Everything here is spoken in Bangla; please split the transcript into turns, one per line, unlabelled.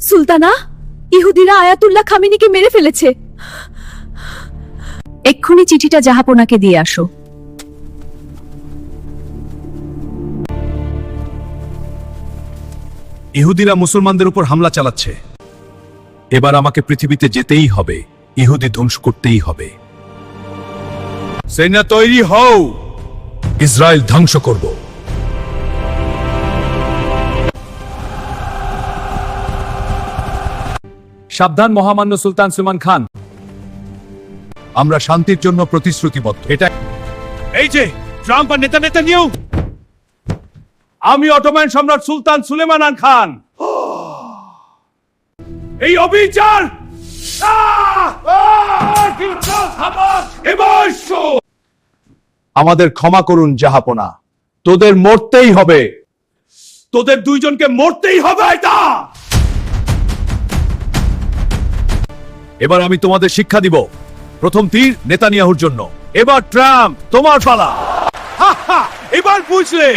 সুলতানা, ইহুদিরা আয়াতুল্লাহ খামিনিকে মেরে ফেলেছে। এক্ষুনি চিঠিটা জাহাপনাকে দিয়ে আসো।
ইহুদিরা মুসলমানদের উপর হামলা চালাচ্ছে। এবার আমাকে পৃথিবীতে যেতেই হবে, ইহুদি ধ্বংস করতেই হবে। সেনা তৈরি হও, ইসরায়েল ধ্বংস করব। সাবধান মহামান্য সুলতান সুলেমান খান, আমরা শান্তির জন্য প্রতিশ্রুতিবদ্ধ। এটা এই যে ট্রাম্প আর নেতানিয়াহু, আমি অটোমান সম্রাট সুলতান সুলেমান খান। এই অবিচার আমাদের ক্ষমা করুন জাহাপনা, তোদের মরতেই হবে, তোদের দুইজনকে মরতেই হবে। এটা এবার আমি তোমাদের শিক্ষা দিব। প্রথম তীর নেতানিয়াহুর জন্য, এবার ট্রাম্প তোমার পালা। এবার বুঝলে।